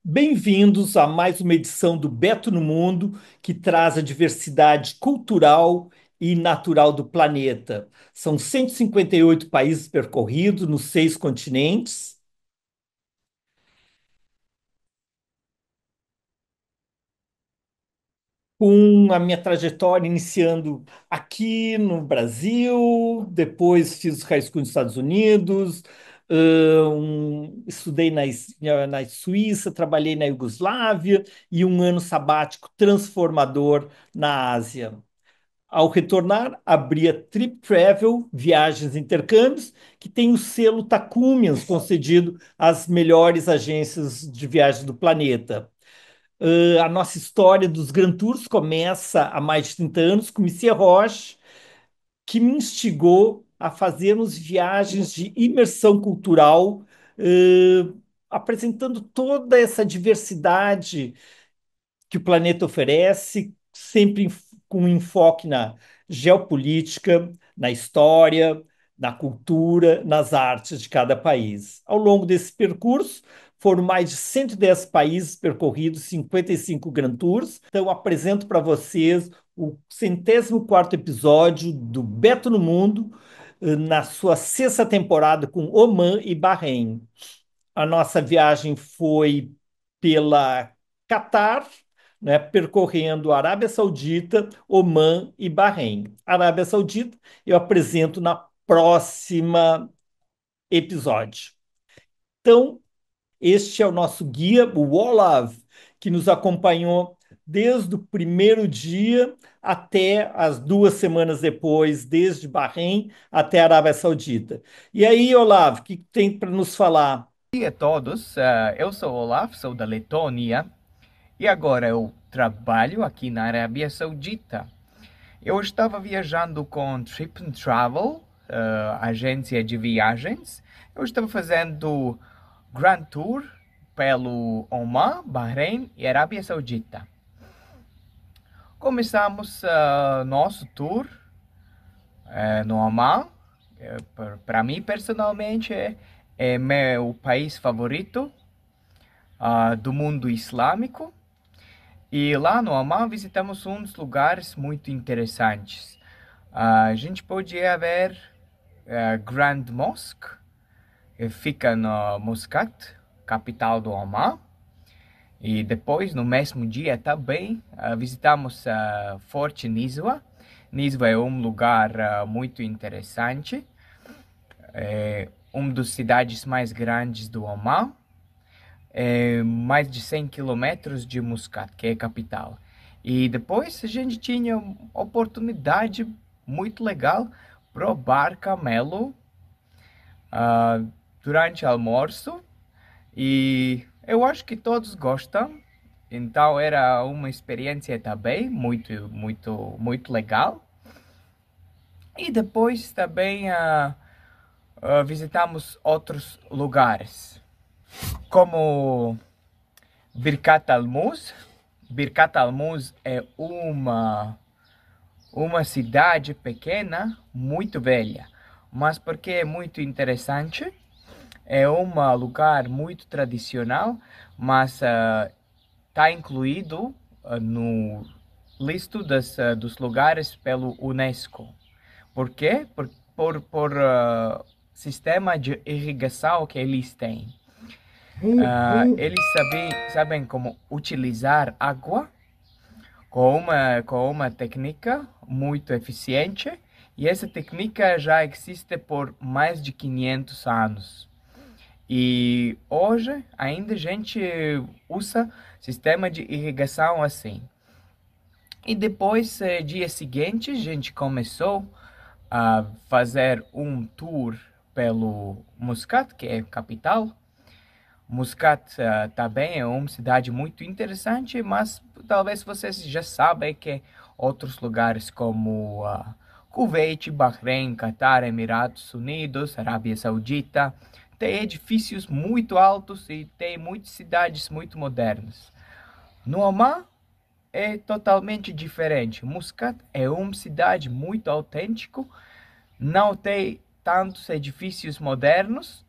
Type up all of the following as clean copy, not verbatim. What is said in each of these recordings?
Bem-vindos a mais uma edição do Beto no Mundo, que traz a diversidade cultural e natural do planeta. São 158 países percorridos nos 6 continentes, com a minha trajetória iniciando aqui no Brasil, depois fiz high school nos Estados Unidos, estudei na Suíça, trabalhei na Iugoslávia e um ano sabático transformador na Ásia. Ao retornar, abri a Trip Travel, Viagens e Intercâmbios, que tem o selo Takumians concedido às melhores agências de viagens do planeta. A nossa história dos Grand Tours começa há mais de 30 anos com Monsieur Roche, que me instigou a fazermos viagens de imersão cultural, apresentando toda essa diversidade que o planeta oferece, sempre com enfoque na geopolítica, na história, na cultura, nas artes de cada país. Ao longo desse percurso, foram mais de 110 países percorridos, 55 Grand Tours. Então, apresento para vocês o 104º episódio do Beto no Mundo, na sua sexta temporada com Omã e Bahrein. A nossa viagem foi pela Catar, né, percorrendo a Arábia Saudita, Omã e Bahrein. Arábia Saudita eu apresento na próxima episódio. Então, este é o nosso guia, o Olav, que nos acompanhou desde o primeiro dia até as 2 semanas depois, desde Bahrein até a Arábia Saudita. E aí, Olav, o que tem para nos falar? Dia a todos, eu sou Olaf, sou da Letônia e agora eu trabalho aqui na Arábia Saudita. Eu estava viajando com Trip and Travel, agência de viagens. Eu estava fazendo Grand Tour pelo Oman, Bahrein e Arábia Saudita. Começamos nosso tour no Oman. Para mim, personalmente, é meu país favorito do mundo islâmico. E lá no Oman visitamos uns lugares muito interessantes. A gente podia ver a Grand Mosque, que fica no Muscat, capital do Oman. E depois, no mesmo dia também, visitamos Forte Niswa. Niswa é um lugar muito interessante, é uma das cidades mais grandes do Oman. Mais de 100 quilômetros de Muscat, que é a capital. E depois a gente tinha oportunidade muito legal provar camelo ah, durante o almoço. E eu acho que todos gostam. Então era uma experiência também muito legal. E depois também visitamos outros lugares, como Birkat Al-Muz. Birkat Al-Muz é uma cidade pequena, muito velha, mas porque é muito interessante, é um lugar muito tradicional, mas está incluído no listo dos lugares pelo Unesco. Por quê? Por sistema de irrigação que eles têm. Eles sabem como utilizar água com uma técnica muito eficiente, e essa técnica já existe por mais de 500 anos. E hoje ainda a gente usa sistema de irrigação assim. E depois, dia seguinte, a gente começou a fazer um tour pelo Muscat, que é a capital. Muscat também é uma cidade muito interessante, mas talvez vocês já sabem que outros lugares como Kuwait, Bahrein, Catar, Emirados Unidos, Arábia Saudita, tem edifícios muito altos e tem muitas cidades muito modernas. No Oman é totalmente diferente. Muscat é uma cidade muito autêntica, não tem tantos edifícios modernos,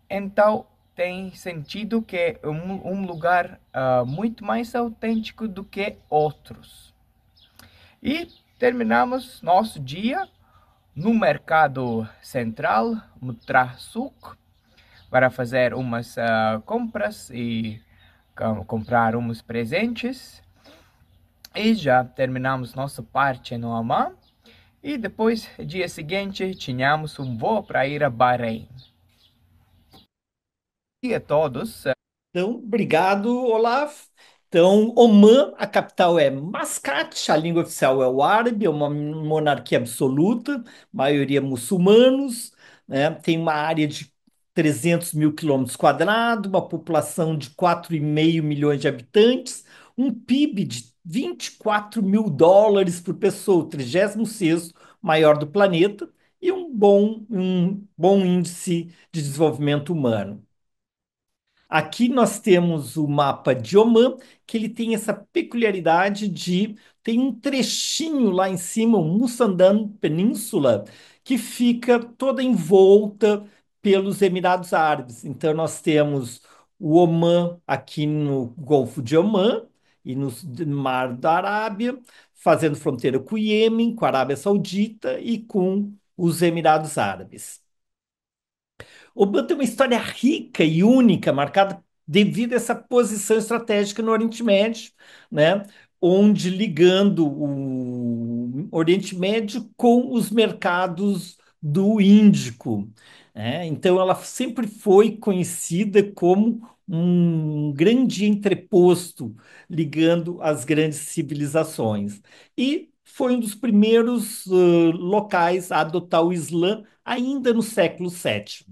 então tem sentido que é um lugar muito mais autêntico do que outros. E terminamos nosso dia no mercado central, Mutrasuk, para fazer umas compras e comprar uns presentes. E já terminamos nossa parte no Amman. E depois, dia seguinte, tínhamos um voo para ir a Bahrein. E a todos. Então, obrigado, Olaf. Então, Omã, a capital é Mascate, a língua oficial é o árabe, é uma monarquia absoluta, maioria muçulmanos, né? Tem uma área de 300 mil quilômetros quadrados, uma população de 4,5 milhões de habitantes, um PIB de 24 mil dólares por pessoa, o 36º maior do planeta, e um bom índice de desenvolvimento humano. Aqui nós temos o mapa de Omã, que ele tem essa peculiaridade de tem um trechinho lá em cima, o Musandam Península, que fica toda envolta pelos Emirados Árabes. Então nós temos o Omã aqui no Golfo de Omã e no Mar da Arábia, fazendo fronteira com o Iêmen, com a Arábia Saudita e com os Emirados Árabes. Oman tem uma história rica e única, marcada devido a essa posição estratégica no Oriente Médio, né? Onde ligando o Oriente Médio com os mercados do Índico, né? Então ela sempre foi conhecida como um grande entreposto ligando as grandes civilizações. E foi um dos primeiros locais a adotar o Islã ainda no século VII.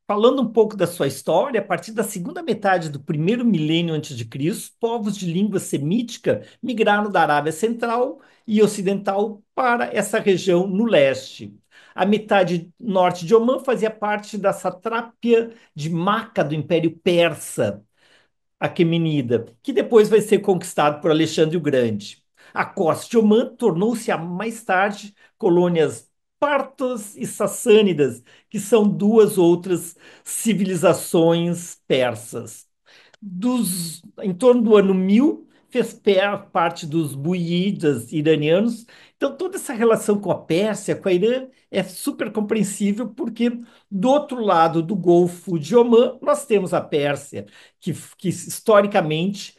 Falando um pouco da sua história, a partir da segunda metade do primeiro milênio antes de Cristo, povos de língua semítica migraram da Arábia Central e Ocidental para essa região no leste. A metade norte de Omã fazia parte da satrápia de Maca do Império Persa, Aquemenida, que depois vai ser conquistado por Alexandre o Grande. A costa de Omã tornou-se mais tarde colônias partas e sassânidas, que são duas outras civilizações persas. Em torno do ano 1000, fez parte dos buídas iranianos. Então, toda essa relação com a Pérsia, com a Irã, é super compreensível, porque do outro lado do Golfo de Omã, nós temos a Pérsia, que historicamente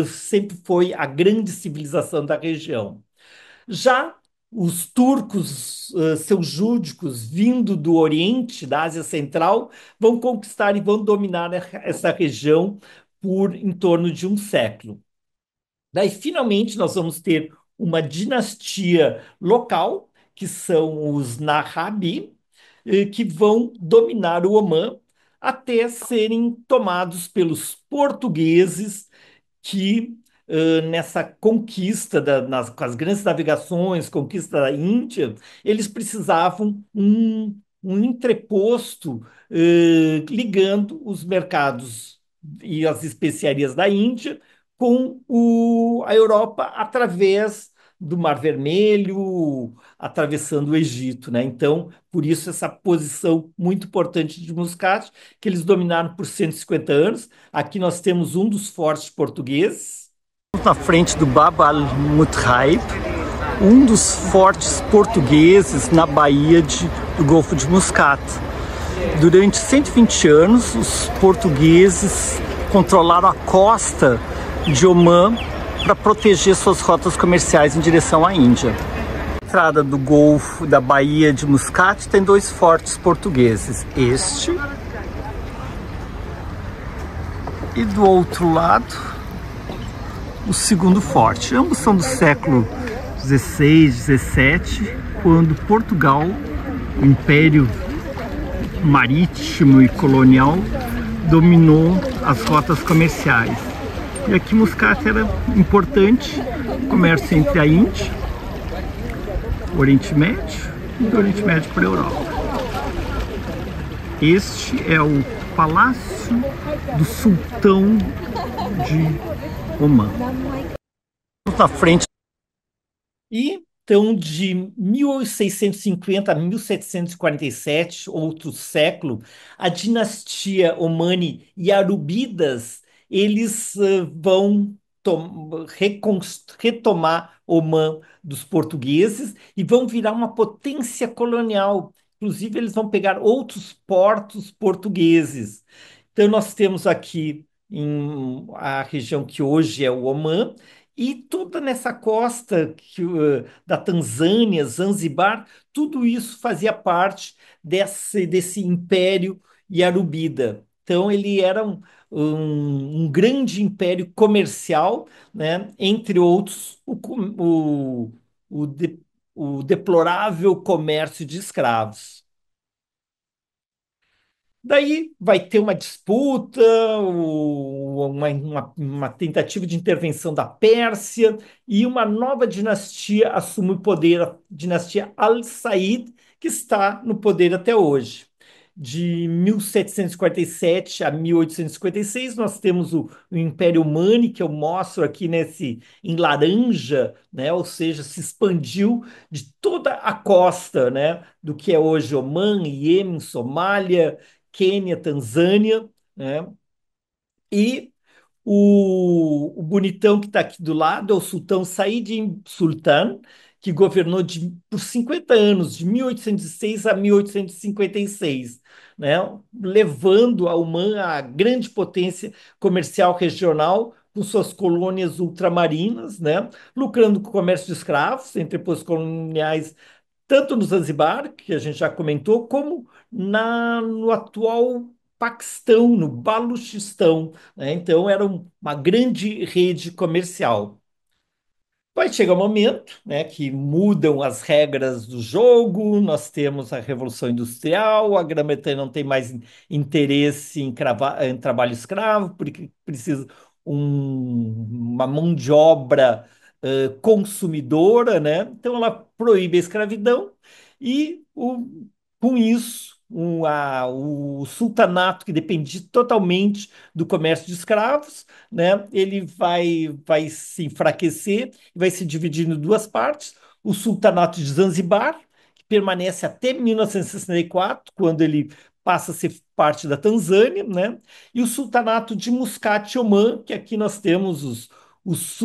sempre foi a grande civilização da região. Já os turcos seljúdicos, vindo do Oriente, da Ásia Central, vão conquistar e vão dominar essa região por em torno de um século. Daí, finalmente, nós vamos ter uma dinastia local, que são os Nahabi, que vão dominar o Omã até serem tomados pelos portugueses que nessa conquista com as grandes navegações, conquista da Índia, eles precisavam um entreposto ligando os mercados e as especiarias da Índia com a Europa através do Mar Vermelho, atravessando o Egito, né? Então, por isso essa posição muito importante de Muscat, que eles dominaram por 150 anos. Aqui nós temos um dos fortes portugueses. Na frente do Bab al-Mutaib, um dos fortes portugueses na baía do Golfo de Muscat. Durante 120 anos, os portugueses controlaram a costa de Omã para proteger suas rotas comerciais em direção à Índia. Na entrada do Golfo da Baía de Muscat tem dois fortes portugueses, este e do outro lado o segundo forte. Ambos são do século XVI, XVII, quando Portugal, o Império Marítimo e Colonial, dominou as rotas comerciais. E aqui Muscat era importante, comércio entre a Índia, o Oriente Médio e do Oriente Médio para a Europa. Este é o Palácio do Sultão de Omã. Na frente. E Então, de 1650 a 1747, outro século, a dinastia Omani e Arubídas, eles vão retomar Omã dos portugueses e vão virar uma potência colonial. Inclusive, eles vão pegar outros portos portugueses. Então, nós temos aqui a região que hoje é o Omã, e toda nessa costa da Tanzânia, Zanzibar, tudo isso fazia parte desse império Yarubida. Então, ele era um grande império comercial, né? Entre outros, o, de- o deplorável comércio de escravos. Daí vai ter uma disputa, uma tentativa de intervenção da Pérsia e uma nova dinastia assume o poder, a dinastia Al-Said, que está no poder até hoje. De 1747 a 1856, nós temos o Império Mani, que eu mostro aqui em laranja, né? Ou seja, se expandiu de toda a costa, né? Do que é hoje Omã, Iêmen, Somália, Quênia, Tanzânia, né? E o bonitão que está aqui do lado é o Sultão Said Sultan, que governou por 50 anos, de 1806 a 1856, né? Levando a Oman a grande potência comercial regional com suas colônias ultramarinas, né? Lucrando com o comércio de escravos entre os coloniais tanto no Zanzibar, que a gente já comentou, como no atual Paquistão, no Baluchistão, né? Então, era uma grande rede comercial. Vai chegar um momento, né, que mudam as regras do jogo, nós temos a Revolução Industrial, a Grã-Bretanha não tem mais interesse em trabalho escravo, porque precisa uma mão de obra consumidora, né? Então ela proíbe a escravidão e com isso o sultanato, que dependia totalmente do comércio de escravos, né? Ele vai se enfraquecer, vai se dividir em duas partes. O Sultanato de Zanzibar, que permanece até 1964, quando ele passa a ser parte da Tanzânia, né? E o Sultanato de Muscat e Omã, que aqui nós temos os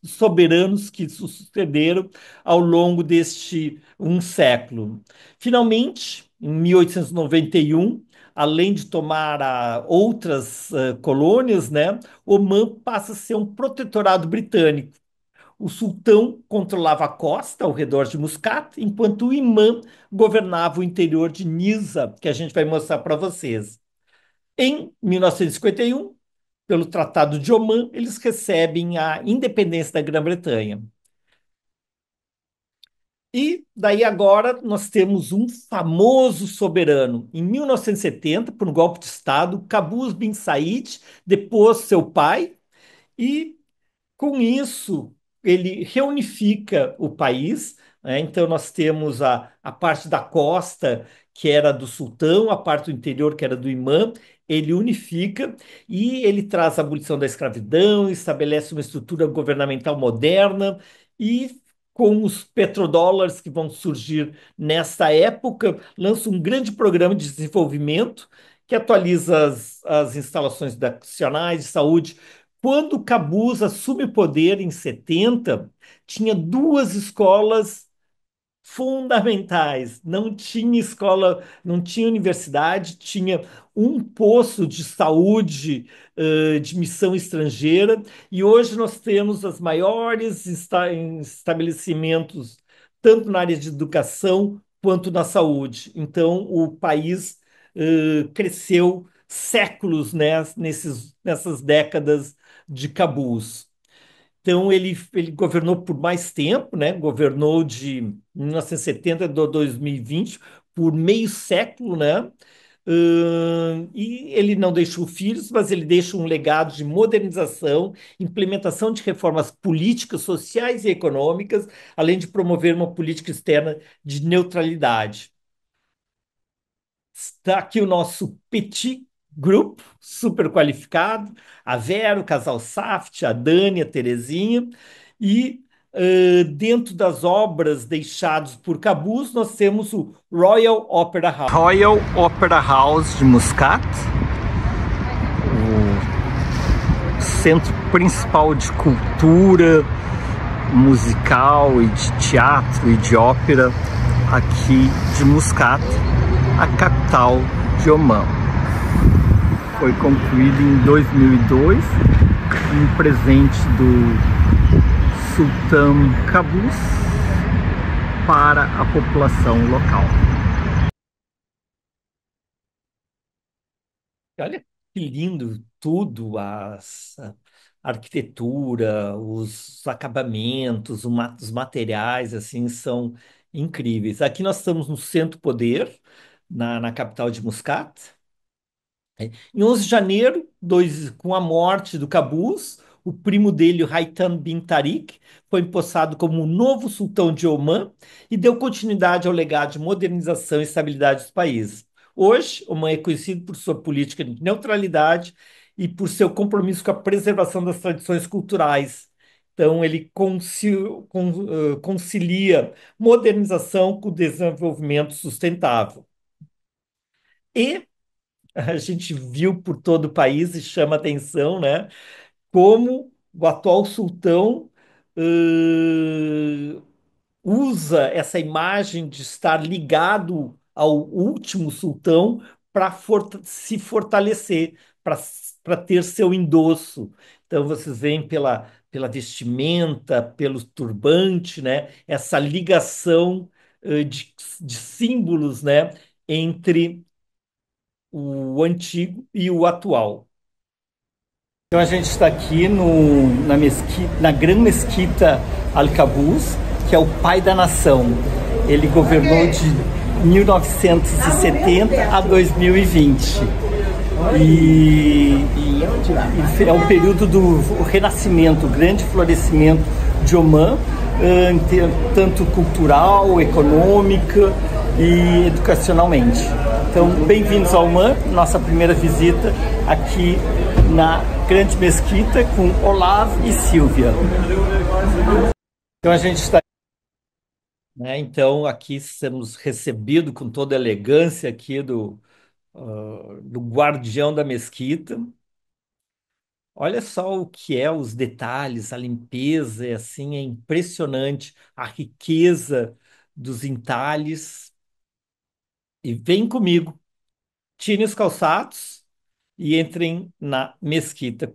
soberanos que sucederam ao longo deste um século. Finalmente, em 1891, além de tomar outras colônias, né, Omã passa a ser um protetorado britânico. O sultão controlava a costa ao redor de Muscat, enquanto o imã governava o interior de Nisa, que a gente vai mostrar para vocês. Em 1951, pelo Tratado de Omã, eles recebem a independência da Grã-Bretanha. E daí agora nós temos um famoso soberano. Em 1970, por um golpe de Estado, Qaboos bin Said depôs seu pai e com isso, ele reunifica o país, né? Então, nós temos a parte da costa, que era do sultão, a parte do interior, que era do imã. Ele unifica e ele traz a abolição da escravidão, estabelece uma estrutura governamental moderna e, com os petrodólares que vão surgir nesta época, lança um grande programa de desenvolvimento que atualiza as instalações nacionais de saúde. Quando o Cabuz assume o poder em 70, tinha duas escolas fundamentais. Não tinha escola, não tinha universidade, tinha um posto de saúde de missão estrangeira, e hoje nós temos os maiores estabelecimentos, tanto na área de educação quanto na saúde. Então, o país cresceu séculos, né, nessas décadas de Cabuz. Então, ele governou por mais tempo, né? Governou de 1970 a 2020, por meio século, né? E ele não deixou filhos, mas ele deixa um legado de modernização, implementação de reformas políticas, sociais e econômicas, além de promover uma política externa de neutralidade. Está aqui o nosso petit grupo, super qualificado, a Vera, o casal Saft, a Dani, a Terezinha, e Dentro das obras deixadas por Cabuz, nós temos o Royal Opera House. Royal Opera House de Muscat, o centro principal de cultura musical e de teatro e de ópera aqui de Muscat, a capital de Omã. Foi concluído em 2002, um presente do Sultão Cabus para a população local. Olha que lindo tudo, a arquitetura, os acabamentos, os materiais, assim, são incríveis. Aqui nós estamos no Centro Poder, na capital de Muscat. Em 11 de janeiro, com a morte do Cabuz, o primo dele, o Haitham bin Tariq, foi empossado como o novo sultão de Omã e deu continuidade ao legado de modernização e estabilidade dos países. Hoje, Omã é conhecido por sua política de neutralidade e por seu compromisso com a preservação das tradições culturais. Então, ele concilia modernização com desenvolvimento sustentável. E a gente viu por todo o país e chama atenção, né? Como o atual sultão eh, usa essa imagem de estar ligado ao último sultão para se fortalecer, para ter seu endosso. Então vocês veem pela vestimenta, pelo turbante, né? Essa ligação de símbolos, né? Entre o antigo e o atual. Então a gente está aqui na mesquita, na Grande Mesquita Al-Qabus, que é o pai da nação. Ele governou de 1970 a 2020. E é um período do renascimento, o grande florescimento de Omã, tanto cultural, econômica e educacionalmente. Então, bem-vindos ao Omã, nossa primeira visita aqui na Grande Mesquita com Olav e Silvia. Então a gente está, né? Então aqui somos recebidos com toda a elegância aqui do guardião da mesquita. Olha só o que é os detalhes, a limpeza, é assim, é impressionante a riqueza dos entalhes. E vem comigo, tirem os calçados e entrem na mesquita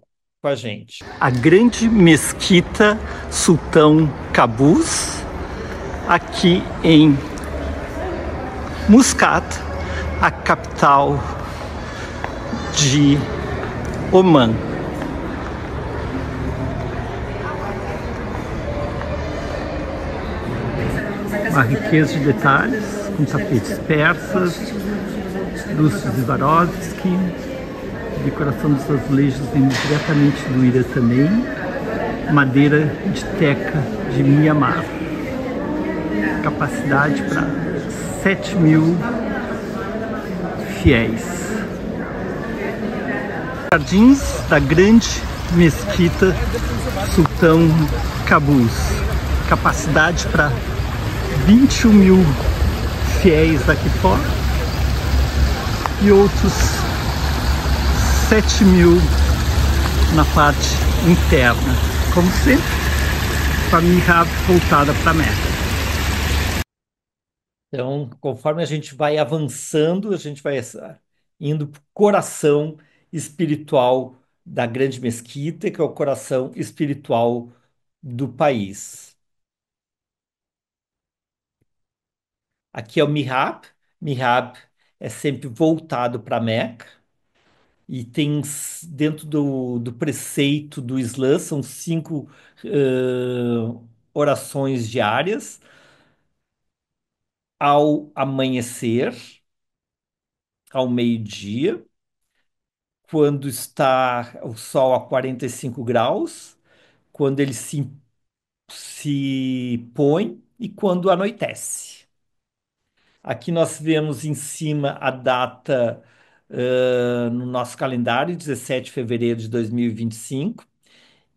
com a gente. A Grande Mesquita Sultão Cabus, aqui em Muscat, a capital de Omã. Uma riqueza de detalhes, com tapetes persas, lustres de Swarovski, decoração dos azulejos vindo diretamente do Irã também, madeira de teca de Mianmar. Capacidade para 7.000 fiéis. Jardins da Grande Mesquita Sultão Cabus. Capacidade para 21.000 fiéis aqui fora e outros 7.000 na parte interna, como sempre, com a mihrab voltada para a Meca. Então, conforme a gente vai avançando, a gente vai indo para o coração espiritual da Grande Mesquita, que é o coração espiritual do país. Aqui é o mihrab. Mihrab é sempre voltado para a Meca. E tem dentro do preceito do Islã, são 5 orações diárias. Ao amanhecer, ao meio-dia, quando está o sol a 45 graus, quando ele se põe e quando anoitece. Aqui nós vemos em cima a data no nosso calendário, 17 de fevereiro de 2025.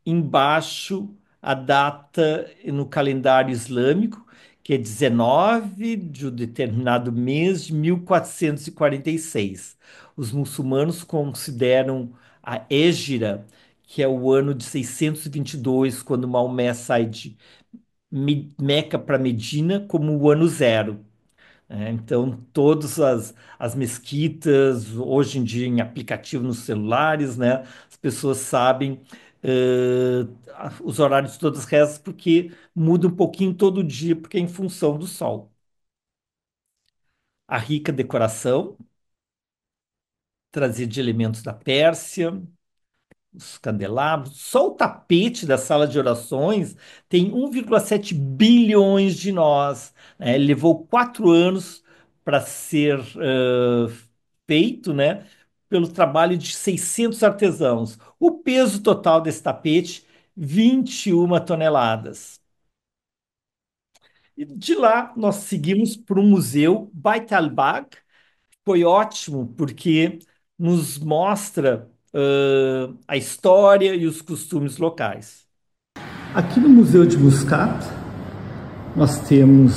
Embaixo, a data no calendário islâmico, que é 19 de um determinado mês de 1446. Os muçulmanos consideram a Hégira, que é o ano de 622, quando Maomé sai de Meca para Medina, como o ano zero. Então, todas as mesquitas, hoje em dia em aplicativo nos celulares, né, as pessoas sabem os horários de todas as rezas, porque muda um pouquinho todo dia, porque é em função do sol. A rica decoração, trazida de elementos da Pérsia, os candelabros, só o tapete da sala de orações tem 1,7 bilhões de nós, né? Ele levou 4 anos para ser feito, né? Pelo trabalho de 600 artesãos. O peso total desse tapete, 21 toneladas. E de lá nós seguimos para o Museu Beit al-Bag. Foi ótimo porque nos mostra a história e os costumes locais. Aqui no Museu de Muscat, nós temos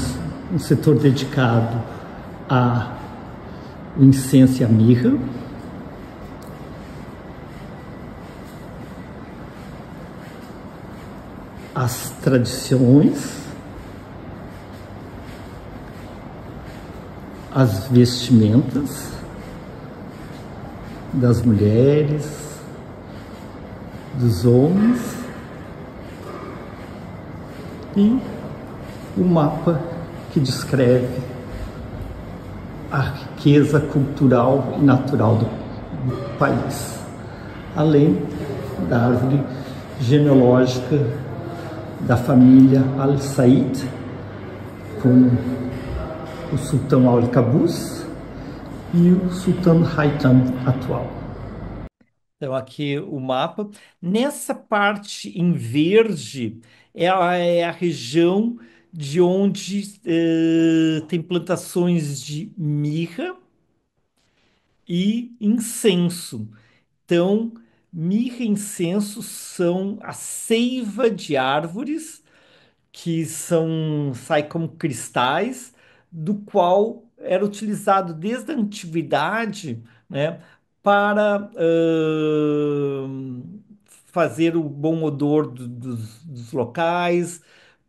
um setor dedicado ao incenso e à mirra. As tradições, as vestimentas das mulheres, dos homens e o mapa que descreve a riqueza cultural e natural do país, além da árvore genealógica da família Al Said, com o sultão Al-Qabus e o sultão Haytham atual. Então, aqui o mapa. Nessa parte em verde é a região de onde tem plantações de mirra e incenso. Então, mirra e incenso são a seiva de árvores que sai como cristais, do qual era utilizado desde a antiguidade, né, para fazer o bom odor dos locais,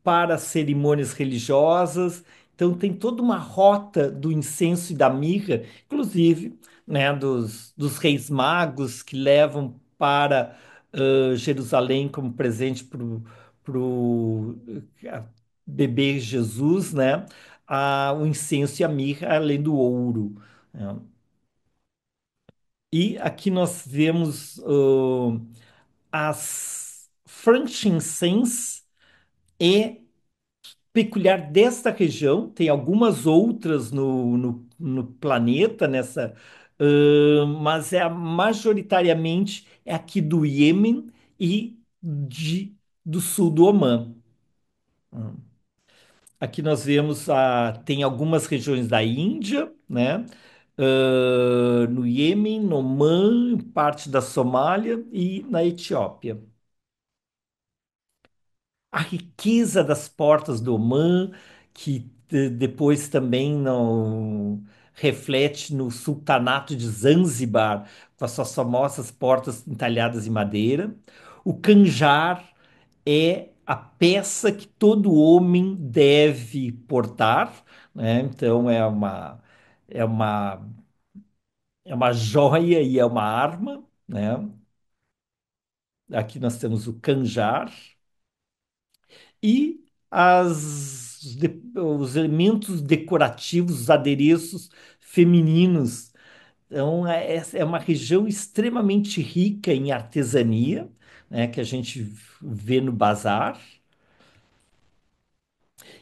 para cerimônias religiosas. Então tem toda uma rota do incenso e da mirra, inclusive, né, dos reis magos que levam para Jerusalém como presente para o bebê Jesus, né? O incenso e a mirra, além do ouro, né? E aqui nós vemos as frankincense é peculiar desta região, tem algumas outras no planeta, mas majoritariamente é aqui do Iêmen e do sul do Omã. Aqui nós vemos, tem algumas regiões da Índia, né? No Iêmen, no Omã, parte da Somália e na Etiópia. A riqueza das portas do Omã, que depois também reflete no sultanato de Zanzibar, com as suas famosas portas entalhadas em madeira. O canjar é a peça que todo homem deve portar, né? Então é uma é uma joia e é uma arma, né? Aqui nós temos o canjar e os elementos decorativos, os adereços femininos. Então, essa é uma região extremamente rica em artesania, né, que a gente vê no bazar.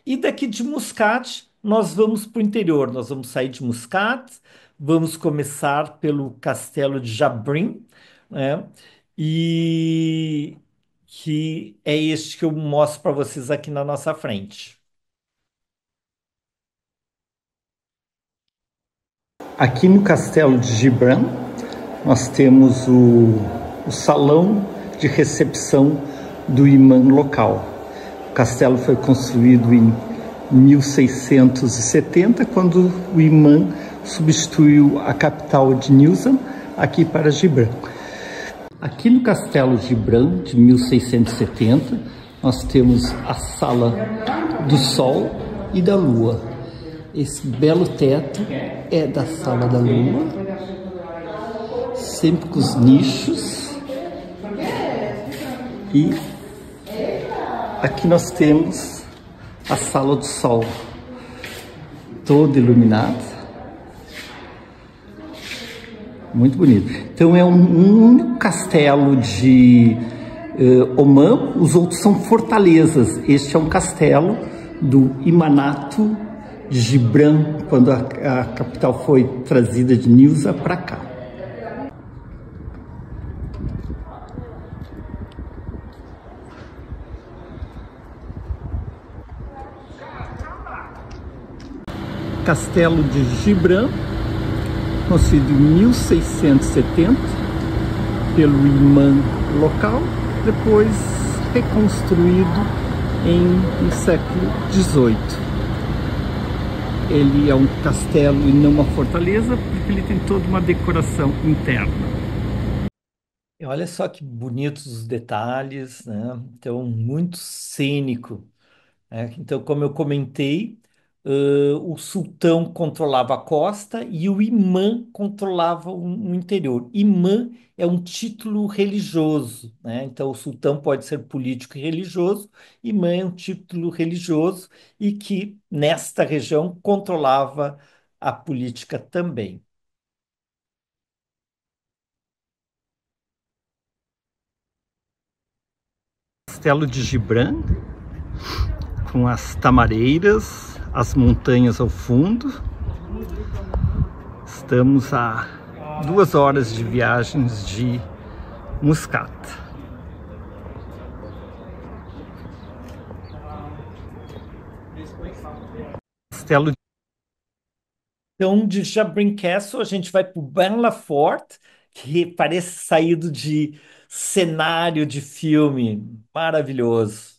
E daqui de Muscat, nós vamos para o interior. Nós vamos sair de Muscat, vamos começar pelo castelo de Jabrin, né? E que é este que eu mostro para vocês aqui na nossa frente. Aqui no castelo de Gibran, nós temos o salão de recepção do imã local. O castelo foi construído em 1670, quando o imã substituiu a capital de Nilza aqui para Gibran. Aqui no Castelo Gibran, de 1670, nós temos a Sala do Sol e da Lua. Esse belo teto é da Sala da Lua, sempre com os nichos. E aqui nós temos a Sala do Sol, toda iluminada. Muito bonito. Então é um único castelo de Omã, os outros são fortalezas. Este é um castelo do Imanato de Gibran, quando a capital foi trazida de Nilza para cá. Castelo de Gibran, construído em 1670 pelo imã local, depois reconstruído no século XVIII. Ele é um castelo e não uma fortaleza, porque ele tem toda uma decoração interna. E olha só que bonitos os detalhes, né? Então, muito cênico. Então, como eu comentei, o sultão controlava a costa e o imã controlava o interior. Imã é um título religioso, né? Então, o sultão pode ser político e religioso, imã é um título religioso e que, nesta região, controlava a política também. Castelo de Gibran, com as tamareiras, as montanhas ao fundo. Estamos a 2 horas de viagens de Muscat. Castelo. Então, de Jabrin Castle, a gente vai para o Ben Lafort, que parece saído de cenário de filme. Maravilhoso.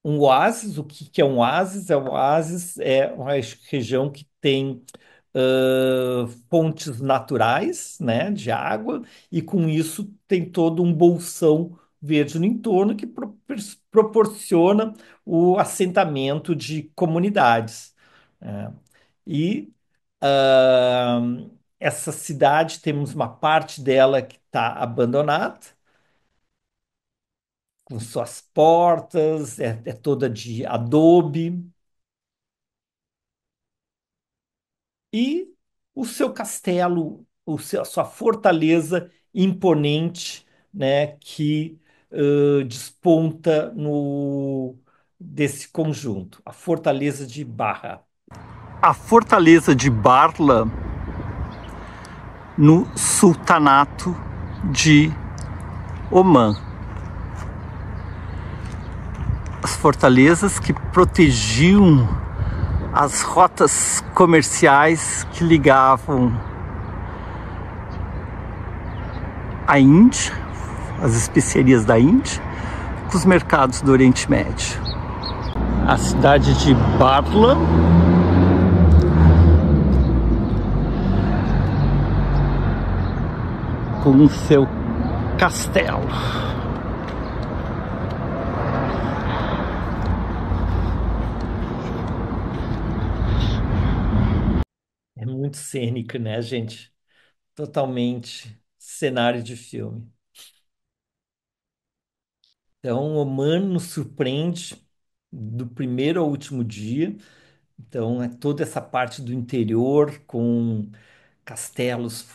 Um oásis, o que que é um oásis? Um oásis é uma região que tem fontes naturais, né, de água, e com isso tem todo um bolsão verde no entorno que proporciona o assentamento de comunidades. Né? E ah, essa cidade, temos uma parte dela que está abandonada, com suas portas, é toda de adobe, e o seu castelo, a sua fortaleza imponente, né, que desponta no desse conjunto, a fortaleza de Barra. A fortaleza de Barla, no sultanato de Omã. As fortalezas que protegiam as rotas comerciais que ligavam a Índia, as especiarias da Índia, com os mercados do Oriente Médio. A cidade de Barla, com o seu castelo. É muito cênico, né, gente? Totalmente cenário de filme. Então, Oman nos surpreende do primeiro ao último dia. Então, é toda essa parte do interior com castelos,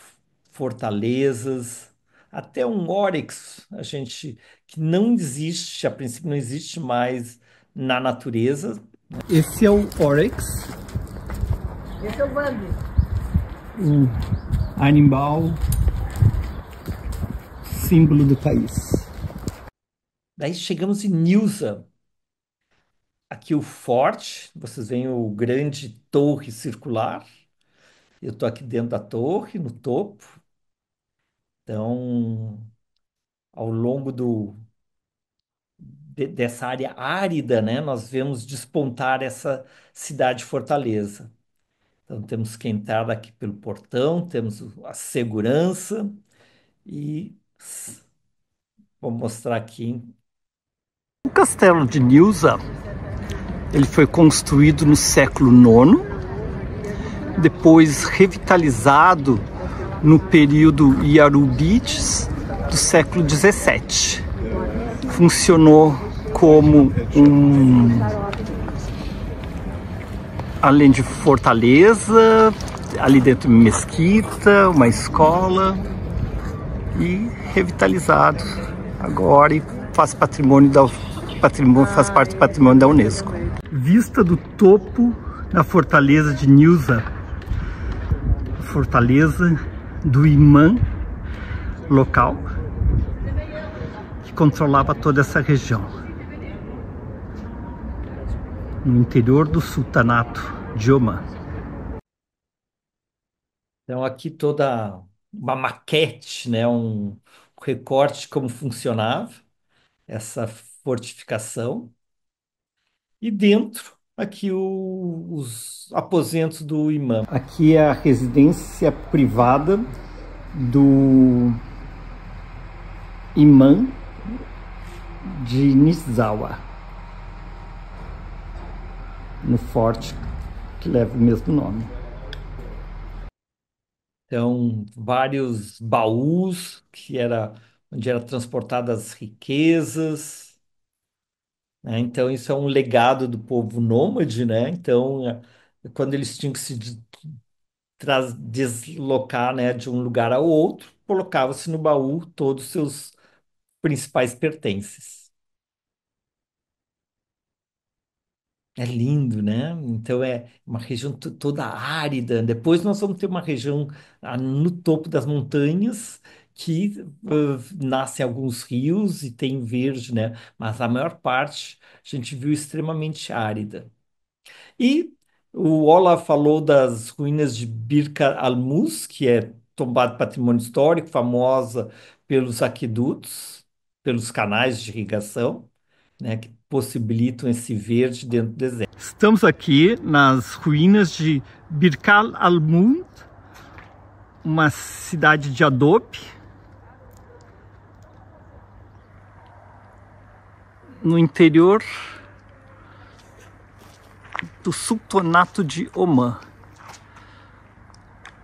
fortalezas, até um Oryx, a gente que não existe, a princípio não existe mais na natureza. Esse é o Oryx, Esse é o Bambi. um animal símbolo do país. Daí chegamos em Nilza. Aqui o forte, vocês veem o grande torre circular. Eu estou aqui dentro da torre, no topo. Então, ao longo dessa área árida, né, nós vemos despontar essa cidade-fortaleza. Então, temos que entrar daqui pelo portão, temos a segurança e vou mostrar aqui. O castelo de Nilsa, ele foi construído no século IX, depois revitalizado no período Iarubíades do século XVII. Funcionou como além de fortaleza, ali dentro uma mesquita, uma escola, e revitalizado agora e faz parte do patrimônio da Unesco. Vista do topo da fortaleza de Nilsa, fortaleza do imã local que controlava toda essa região, no interior do sultanato de Omã. Então aqui toda uma maquete, né, um recorte de como funcionava essa fortificação. E dentro, aqui os aposentos do imã. Aqui é a residência privada do imã de Nizzawa, no forte que leva o mesmo nome. Então, vários baús, onde eram transportadas as riquezas, né? Então, isso é um legado do povo nômade, né? Então, quando eles tinham que se deslocar, né, de um lugar ao outro, colocava-se no baú todos os seus principais pertences. É lindo, né? Então é uma região toda árida. Depois nós vamos ter uma região no topo das montanhas que nascem alguns rios e tem verde, né? Mas a maior parte a gente viu extremamente árida. E o Olaf falou das ruínas de Birka Almus, que é tombado patrimônio histórico, famosa pelos aquedutos, pelos canais de irrigação, né, que possibilitam esse verde dentro do deserto. Estamos aqui nas ruínas de Birkal Almund, uma cidade de adobe, no interior do sultanato de Omã.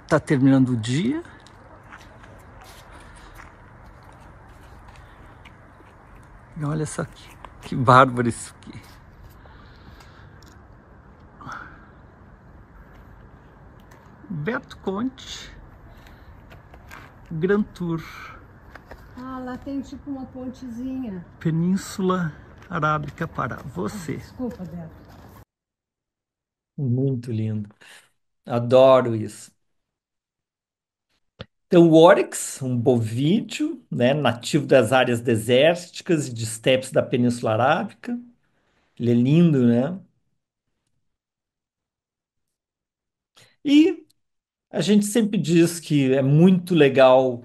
Tá terminando o dia. E olha só aqui, que bárbaro isso aqui. Beto Conte, Grand Tour. Ah, lá tem tipo uma pontezinha. Península Arábica para você. Desculpa, Beto. Muito lindo. Adoro isso. Então, o Oryx, um bovídeo, né, nativo das áreas desérticas e de estepes da Península Arábica. Ele é lindo, né? E a gente sempre diz que é muito legal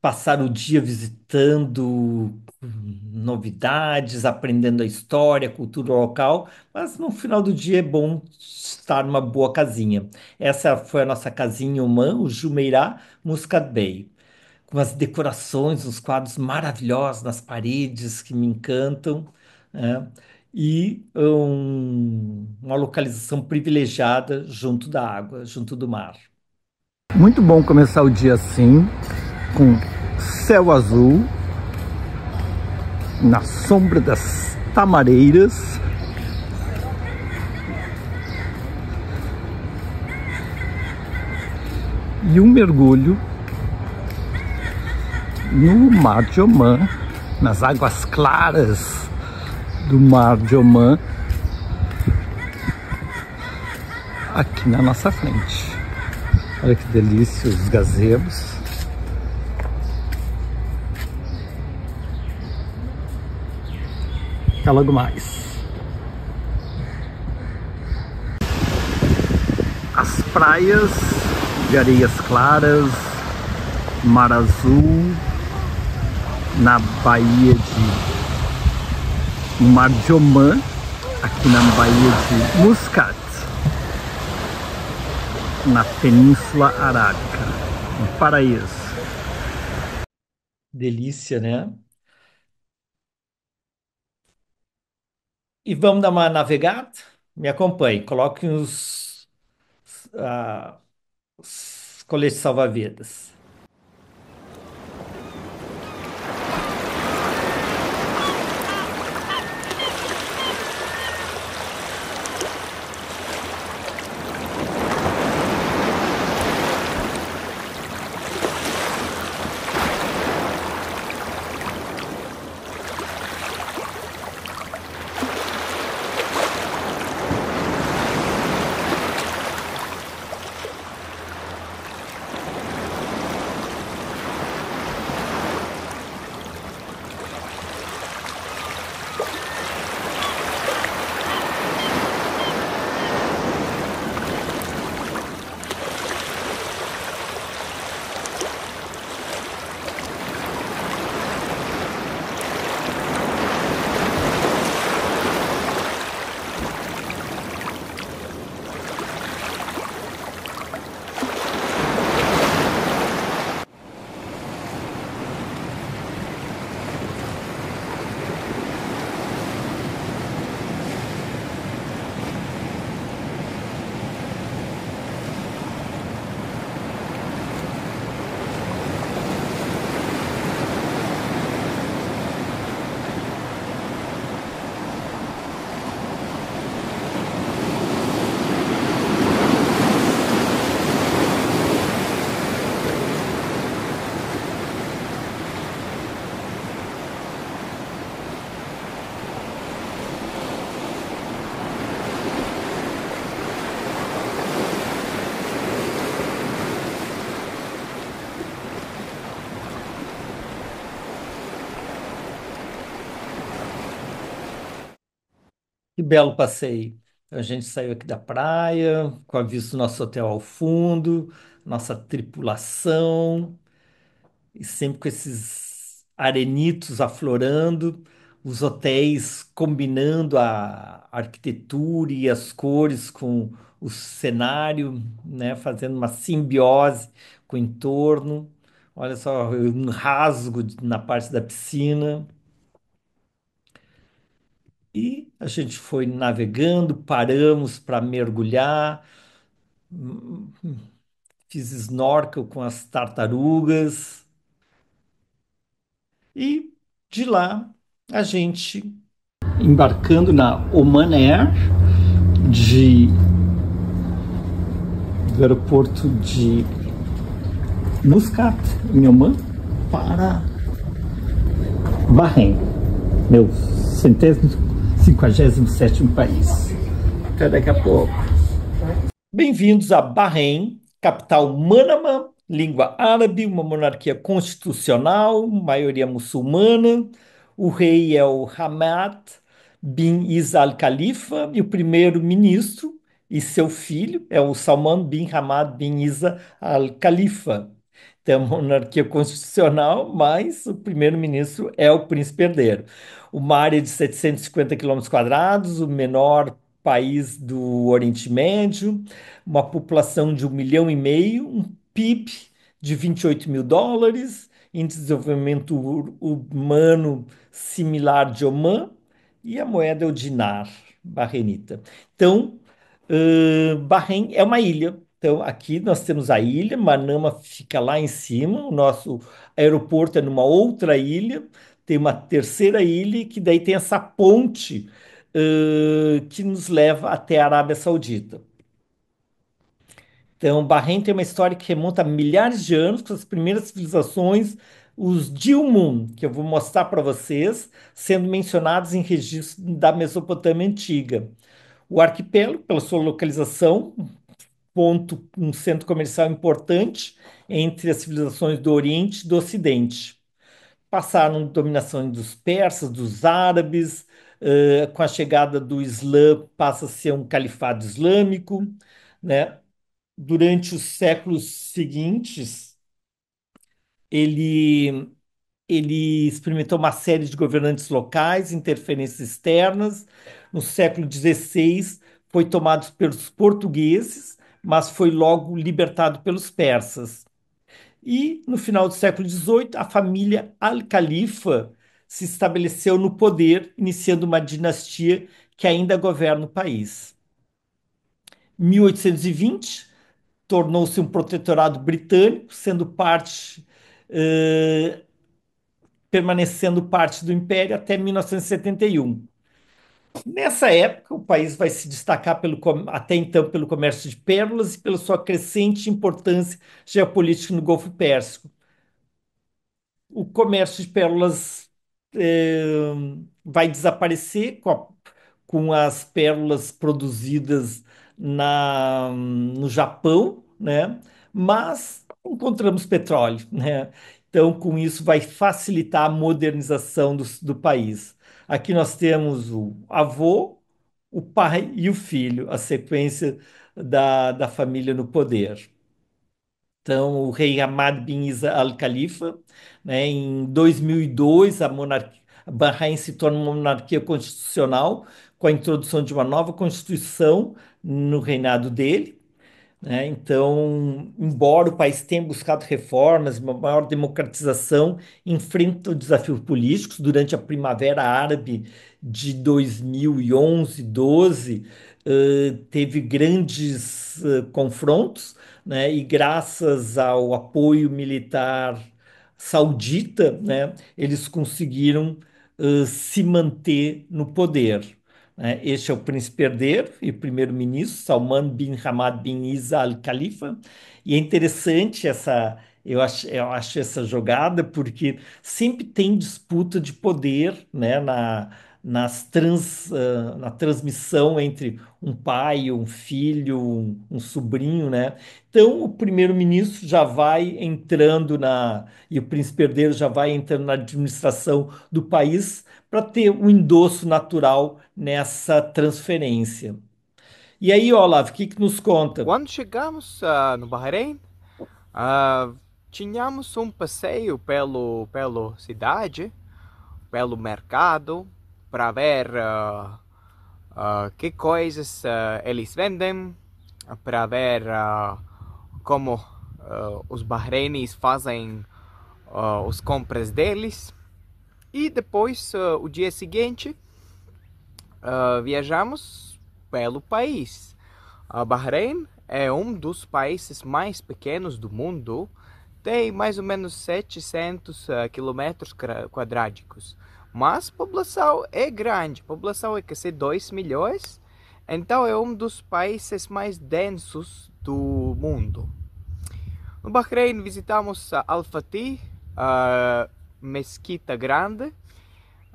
passar o dia visitando novidades, aprendendo a história, a cultura local, mas no final do dia é bom estar numa boa casinha. Essa foi a nossa casinha humana, o Jumeirah Muscat Bay, com as decorações, os quadros maravilhosos nas paredes que me encantam, né? E uma localização privilegiada junto da água, junto do mar. Muito bom começar o dia assim, com céu azul, na sombra das tamareiras. E um mergulho no Mar de Omã, nas águas claras do Mar de Omã, aqui na nossa frente. Olha que delícia os gazebos. Até logo mais. As praias de areias claras, mar azul, na Baía de no Mar de Omã, aqui na Baía de Muscat, na Península Arábica. Um paraíso. Delícia, né? E vamos dar uma navegada? Me acompanhe, coloque ah, os coletes salva-vidas. Que belo passeio. A gente saiu aqui da praia, com a vista do nosso hotel ao fundo, nossa tripulação, e sempre com esses arenitos aflorando, os hotéis combinando a arquitetura e as cores com o cenário, né, fazendo uma simbiose com o entorno. Olha só, um rasgo na parte da piscina. E a gente foi navegando, paramos para mergulhar, fiz snorkel com as tartarugas e de lá a gente embarcando na Oman Air de, do aeroporto de Muscat, em Oman, para Bahrein, meu centésimo, 57º país. Até daqui a pouco. Bem-vindos a Bahrein, capital Manama, língua árabe, uma monarquia constitucional, maioria muçulmana. O rei é o Hamad bin Isa Al Khalifa e o primeiro-ministro e seu filho é o Salman bin Hamad bin Isa Al Khalifa. Então, monarquia constitucional, mas o primeiro-ministro é o príncipe herdeiro. Uma área de 750 quilômetros quadrados, o menor país do Oriente Médio, uma população de 1,5 milhão, um PIB de 28 mil dólares, índice de desenvolvimento humano similar de Oman, e a moeda é o dinar bahrenita. Então, Bahrein é uma ilha. Então, aqui nós temos a ilha, Manama fica lá em cima, o nosso aeroporto é numa outra ilha, tem uma terceira ilha, que daí tem essa ponte, que nos leva até a Arábia Saudita. Então, Bahrein tem uma história que remonta a milhares de anos, com as primeiras civilizações, os Dilmun, que eu vou mostrar para vocês, sendo mencionados em registros da Mesopotâmia Antiga. O arquipélago, pela sua localização, um centro comercial importante entre as civilizações do Oriente e do Ocidente. Passaram dominação dos persas, dos árabes, com a chegada do Islã passa a ser um califado islâmico, né? Durante os séculos seguintes, ele Ele experimentou uma série de governantes locais, interferências externas. No século XVI, foi tomado pelos portugueses, mas foi logo libertado pelos persas. E no final do século XVIII, a família Al-Khalifa se estabeleceu no poder, iniciando uma dinastia que ainda governa o país. 1820, tornou-se um protetorado britânico, sendo parte, eh, permanecendo parte do Império até 1971. Nessa época, o país vai se destacar até então pelo comércio de pérolas e pela sua crescente importância geopolítica no Golfo Pérsico. O comércio de pérolas eh, vai desaparecer com as pérolas produzidas no Japão, né? Mas encontramos petróleo, né? Então, com isso, vai facilitar a modernização do país. Aqui nós temos o avô, o pai e o filho, a sequência da família no poder. Então, o rei Hamad bin Isa Al Khalifa, né, em 2002, a Bahrein se torna uma monarquia constitucional com a introdução de uma nova constituição no reinado dele, né? Então, embora o país tenha buscado reformas, uma maior democratização, enfrenta desafios políticos. Durante a Primavera Árabe de 2011, 12, teve grandes confrontos, né? E graças ao apoio militar saudita, né, eles conseguiram se manter no poder, né? Este é o príncipe herdeiro e primeiro-ministro, Salman bin Hamad bin Isa Al Khalifa. E é interessante eu acho essa jogada, porque sempre tem disputa de poder, né, na transmissão entre um pai, um filho, um sobrinho, né? Então, o primeiro-ministro já vai entrando e o príncipe herdeiro já vai entrando na administração do país para ter um endosso natural nessa transferência. E aí, Olavo, o que que nos conta? Quando chegamos no Bahrein, tínhamos um passeio pela cidade, pelo mercado, para ver que coisas eles vendem, para ver como os bahreinis fazem as compras deles. E depois, o dia seguinte, viajamos pelo país. Bahrein é um dos países mais pequenos do mundo, tem mais ou menos 700 quilômetros quadrados, mas a população é grande, a população é quase 2 milhões, então é um dos países mais densos do mundo. No Bahrein visitamos Al Fatih, a mesquita grande,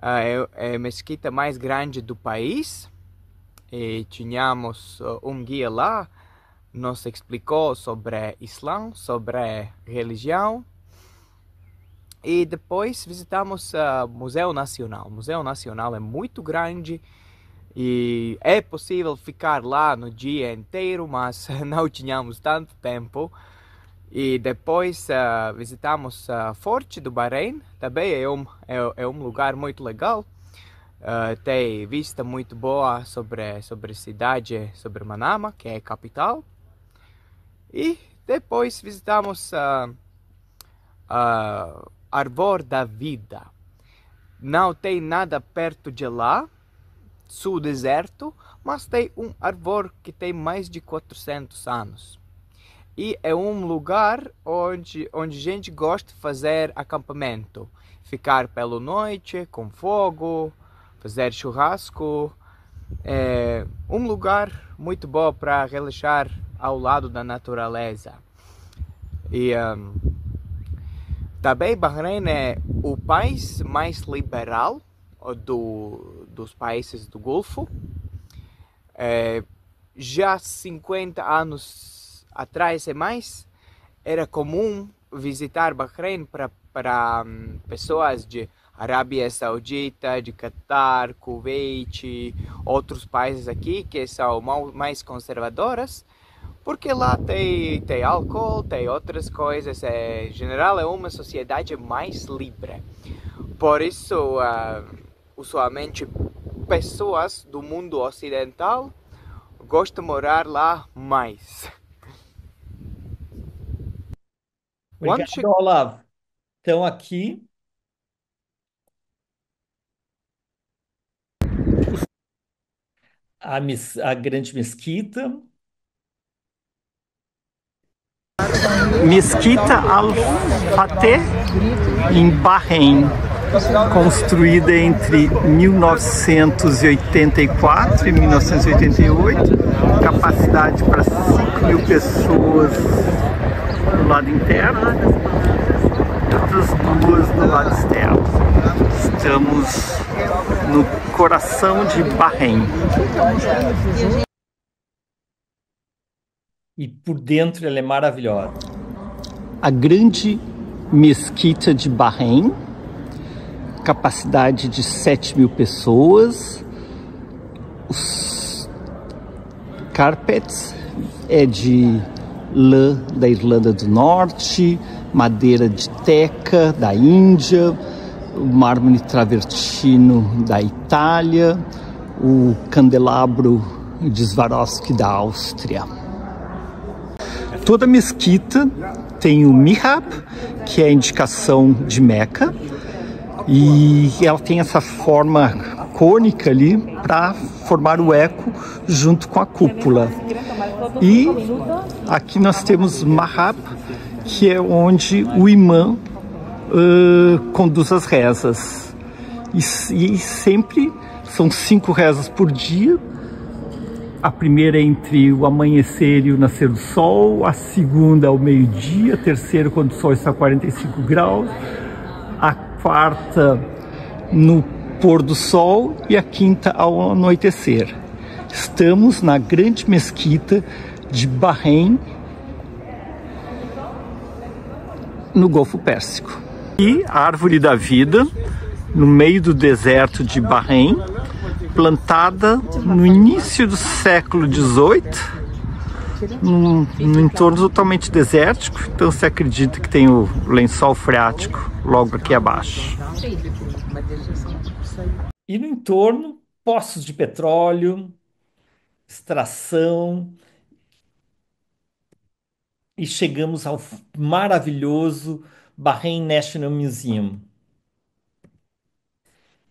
é a mesquita mais grande do país, e tínhamos um guia lá, nos explicou sobre Islã, sobre religião. E depois visitamos o Museu Nacional. O Museu Nacional é muito grande e é possível ficar lá no dia inteiro, mas não tínhamos tanto tempo. E depois visitamos a Forte do Bahrein, também é um lugar muito legal. Tem vista muito boa sobre a cidade, sobre Manama, que é a capital. E depois visitamos a Árvore da Vida. Não tem nada perto de lá, sul deserto, mas tem uma árvore que tem mais de 400 anos. E é um lugar onde gente gosta de fazer acampamento, ficar pela noite com fogo, fazer churrasco. É um lugar muito bom para relaxar ao lado da natureza. E também Bahrein é o país mais liberal dos países do Golfo. Já 50 anos atrás e mais, era comum visitar Bahrein para pessoas de Arábia Saudita, de Catar, Kuwait, outros países aqui que são mais conservadoras, porque lá tem álcool, tem outras coisas. Em geral, é uma sociedade mais livre. Por isso, usualmente, pessoas do mundo ocidental gostam de morar lá mais. Quando Obrigado, Olavo. Então, aqui a grande mesquita. Mesquita Al-Fateh, em Bahrein, construída entre 1984 e 1988, capacidade para 5.000 pessoas no lado interno e outras duas no lado externo. Estamos no coração de Bahrein. E por dentro ela é maravilhosa. A grande mesquita de Bahrein, capacidade de 7.000 pessoas. Os carpets é de lã da Irlanda do Norte, madeira de teca da Índia, o mármore travertino da Itália, o candelabro de Swarovski da Áustria. Toda mesquita tem o mihrab, que é a indicação de Meca, e ela tem essa forma cônica ali para formar o eco junto com a cúpula. E aqui nós temos o mahrab, que é onde o imã conduz as rezas. E sempre são 5 rezas por dia. A primeira é entre o amanhecer e o nascer do sol, a segunda ao meio-dia, a terceira quando o sol está a 45 graus, a quarta no pôr do sol e a quinta ao anoitecer. Estamos na grande mesquita de Bahrein, no Golfo Pérsico. E a árvore da vida, no meio do deserto de Bahrein, plantada no início do século XVIII, num entorno totalmente desértico, então se acredita que tem o lençol freático logo aqui abaixo. E no entorno, poços de petróleo, extração, e chegamos ao maravilhoso Bahrain National Museum,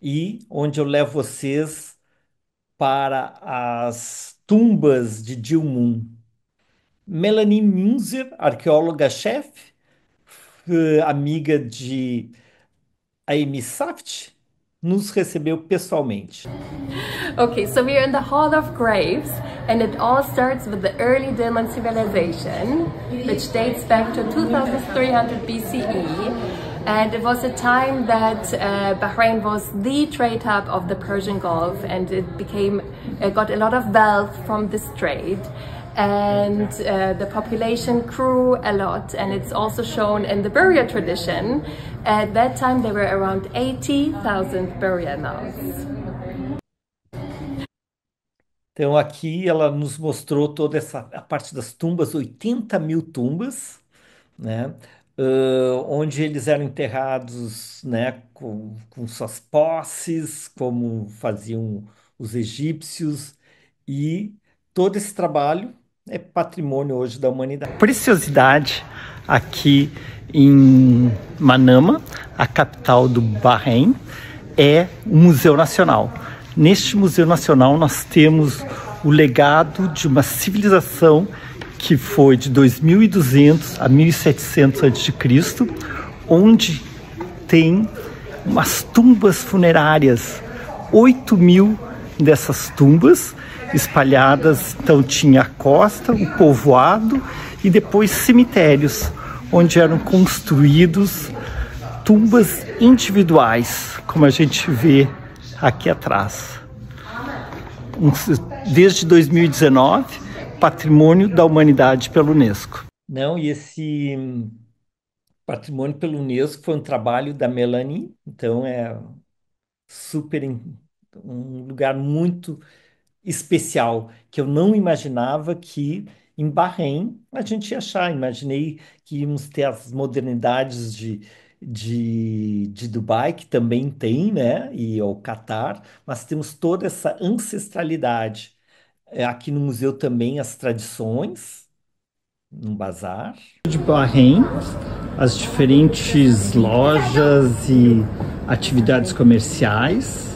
e onde eu levo vocês para as tumbas de Dilmun. Melanie Munzer, arqueóloga-chefe, amiga de Amy Saft, nos recebeu pessoalmente. Okay, so we are in the Hall of Graves, and it all starts with the early Dilmun civilization, which dates back to 2300 BCE. And it was a time that Bahrain was the trade hub of the Persian Gulf, and it got a lot of wealth from this trade. And the population grew a lot, and it's also shown in the burial tradition. At that time, there were around 80,000 burial mounds. Então aqui ela nos mostrou toda a parte das tumbas, 80.000 tumbas, né? Onde eles eram enterrados, né, com suas posses, como faziam os egípcios, e todo esse trabalho é patrimônio hoje da humanidade. Preciosidade aqui em Manama, a capital do Bahrein, é o Museu Nacional. Neste Museu Nacional nós temos o legado de uma civilização que foi de 2200 a 1700 a.C., onde tem umas tumbas funerárias, 8.000 dessas tumbas espalhadas. Então tinha a costa, o povoado e depois cemitérios, onde eram construídos tumbas individuais, como a gente vê aqui atrás. Desde 2019, Patrimônio da Humanidade pela Unesco. Não, e esse Patrimônio pela Unesco foi um trabalho da Melanie, então é um lugar muito especial, que eu não imaginava que em Bahrein a gente ia achar. Imaginei que íamos ter as modernidades de Dubai, que também tem, né? E o Catar, mas temos toda essa ancestralidade. Aqui no museu também as tradições, no bazar. De Bahrein, as diferentes lojas e atividades comerciais.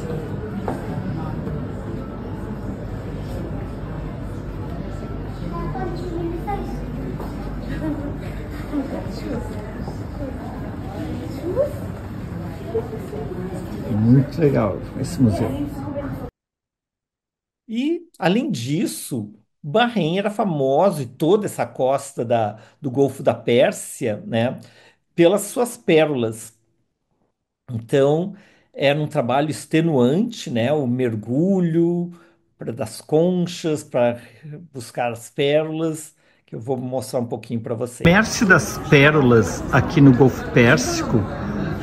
Muito legal esse museu. E, além disso, Bahrein era famoso e toda essa costa do Golfo da Pérsia, né, pelas suas pérolas. Então, era um trabalho extenuante, né, o mergulho das conchas para buscar as pérolas, que eu vou mostrar um pouquinho para vocês. O comércio das pérolas aqui no Golfo Pérsico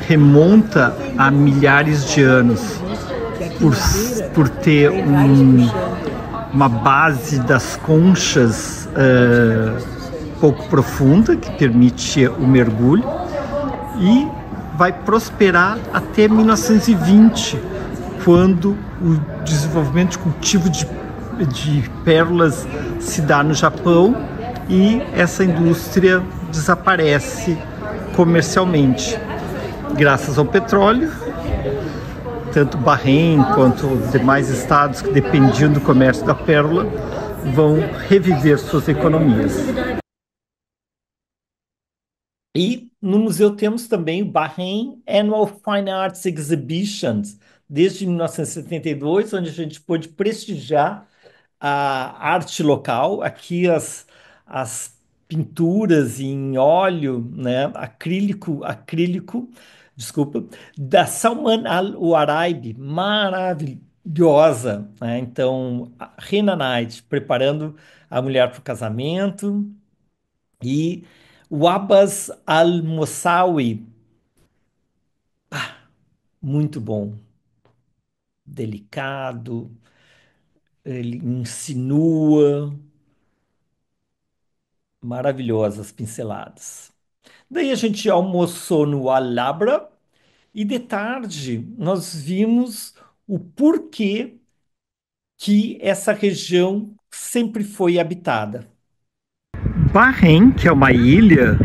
remonta a milhares de anos, por ter uma base das conchas pouco profunda, que permite o mergulho, e vai prosperar até 1920, quando o desenvolvimento de cultivo de pérolas se dá no Japão e essa indústria desaparece comercialmente. Graças ao petróleo, tanto Bahrein quanto os demais estados que dependiam do comércio da pérola vão reviver suas economias. E no museu temos também o Bahrein Annual Fine Arts Exhibitions, desde 1972, onde a gente pôde prestigiar a arte local. Aqui as pinturas em óleo, né, acrílico, desculpa, da Salman Al-Waraib, maravilhosa, né? Então, a Rena Knight preparando a mulher para o casamento, e o Abbas Al-Moussaoui, muito bom, delicado, ele insinua, maravilhosas pinceladas. Daí a gente almoçou no Alhambra e de tarde nós vimos o porquê que essa região sempre foi habitada. Bahrein, que é uma ilha,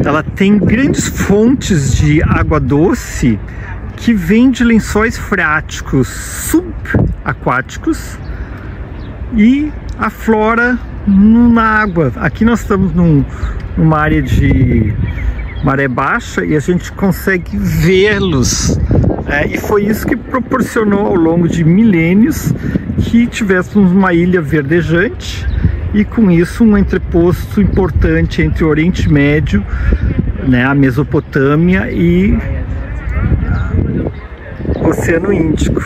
ela tem grandes fontes de água doce que vêm de lençóis freáticos subaquáticos e aflora na água. Aqui nós estamos numa área de maré baixa e a gente consegue vê-los. E foi isso que proporcionou ao longo de milênios que tivéssemos uma ilha verdejante e com isso um entreposto importante entre o Oriente Médio, né, a Mesopotâmia e o Oceano Índico.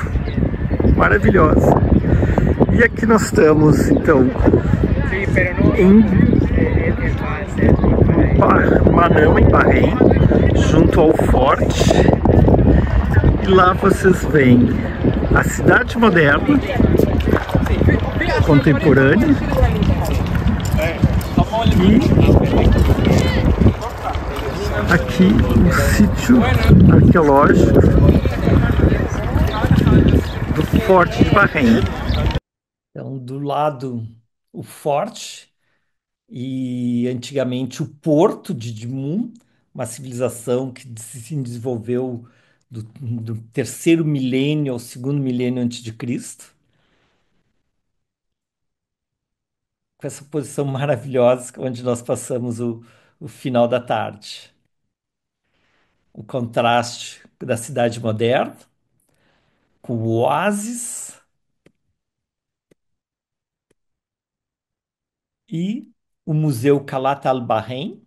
Maravilhosa. E aqui nós estamos, então, em Manama, em Bahrein, junto ao forte. E lá vocês veem a cidade moderna, contemporânea, e aqui o sítio arqueológico do Forte de Bahrein. Então, do lado o forte e antigamente o porto de Djimum, uma civilização que se desenvolveu do terceiro milênio ao segundo milênio antes de Cristo, com essa posição maravilhosa onde nós passamos o final da tarde. O contraste da cidade moderna com o oásis e o Museu Khalat al-Bahrein,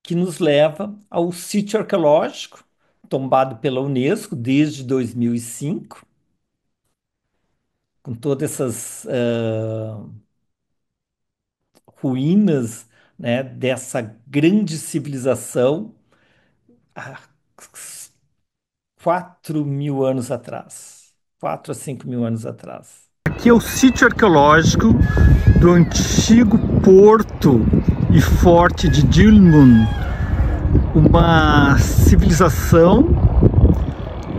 que nos leva ao sítio arqueológico, tombado pela Unesco desde 2005, com todas essas ruínas, né, dessa grande civilização há 4.000 anos atrás, 4 a 5.000 anos atrás. aqui é o sítio arqueológico do antigo porto e forte de Dilmun, uma civilização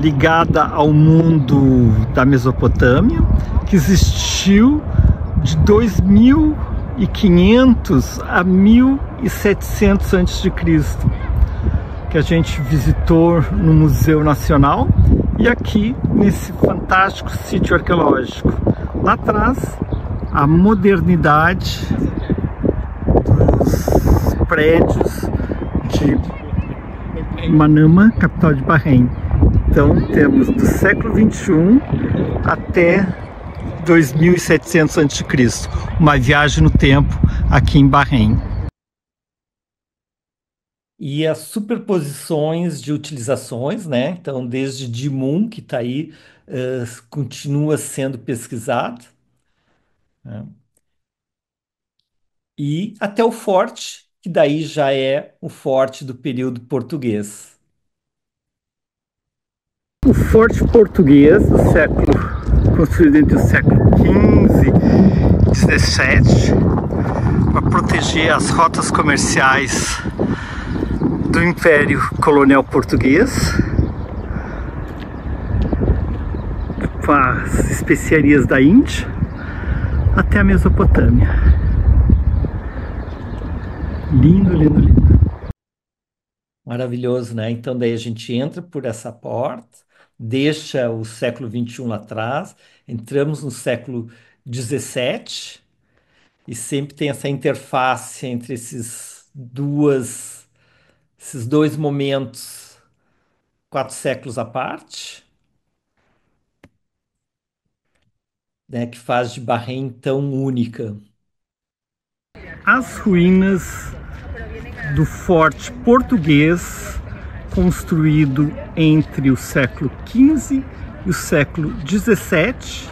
ligada ao mundo da Mesopotâmia, que existiu de 2500 a 1700 a.C., que a gente visitou no Museu Nacional e aqui nesse fantástico sítio arqueológico. Lá atrás, a modernidade dos prédios de Manama, capital de Bahrein. Então temos do século 21 até 2700 a.C., uma viagem no tempo aqui em Bahrein. E as superposições de utilizações, né? Então, desde Dimun, que está aí, continua sendo pesquisado, né? E até o forte, que daí já é o forte do período português. O forte português do século, construído entre o século XV e XVII, para proteger as rotas comerciais do Império Colonial Português, com as especiarias da Índia até a Mesopotâmia. Lindo, lindo, lindo. Maravilhoso, né? Então daí a gente entra por essa porta, deixa o século XXI lá atrás, entramos no século XVII e sempre tem essa interface entre esses dois momentos, 4 séculos à parte, né, que faz de Bahrein tão única. As ruínas do forte português, construído entre o século XV e o século XVII,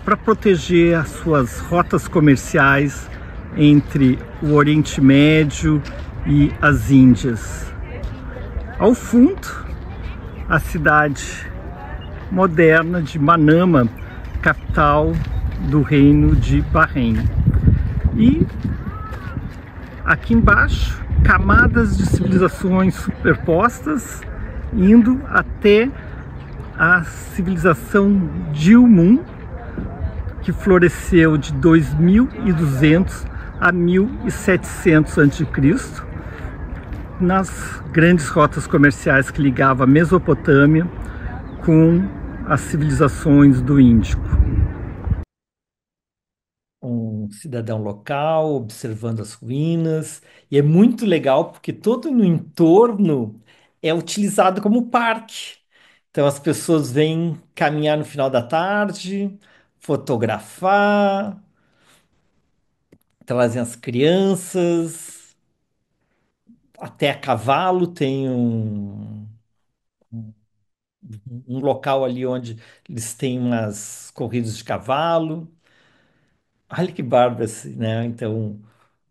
para proteger as suas rotas comerciais entre o Oriente Médio e as Índias. Ao fundo, a cidade moderna de Manama, capital do reino de Bahrein. E aqui embaixo, camadas de civilizações superpostas, indo até a civilização Dilmun, que floresceu de 2200 a 1700 a.C., nas grandes rotas comerciais que ligavam a Mesopotâmia com as civilizações do Índico. Um cidadão local observando as ruínas, e é muito legal porque todo no entorno é utilizado como parque. Então as pessoas vêm caminhar no final da tarde, fotografar, trazem as crianças, até a cavalo tem um local ali onde eles têm umas corridas de cavalo. Olha que bárbaro, assim, né? Então,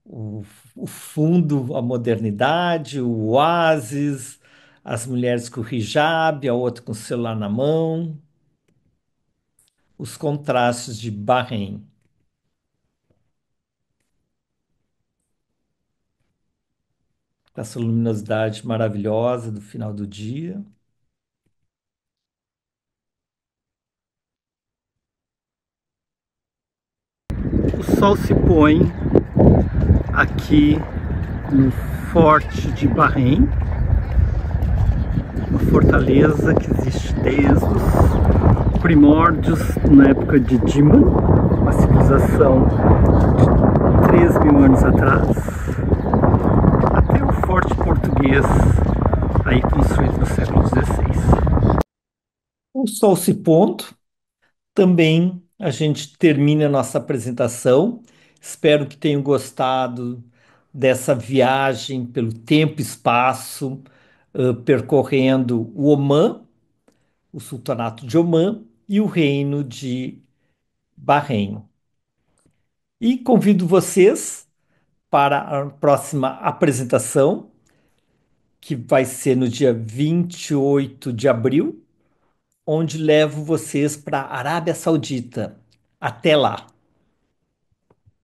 o, o fundo, a modernidade, o oásis, as mulheres com o hijab, a outra com o celular na mão, os contrastes de Bahrein. Essa luminosidade maravilhosa do final do dia. O sol se põe aqui no Forte de Bahrein, uma fortaleza que existe desde os primórdios, na época de Diman, uma civilização de 3.000 anos atrás, até o Forte Português, aí construído no século XVI. O sol se pondo, também a gente termina a nossa apresentação. Espero que tenham gostado dessa viagem pelo tempo e espaço, percorrendo o Omã, o Sultanato de Omã e o Reino de Bahrein. E convido vocês para a próxima apresentação, que vai ser no dia 28 de abril, onde levo vocês para a Arábia Saudita. Até lá!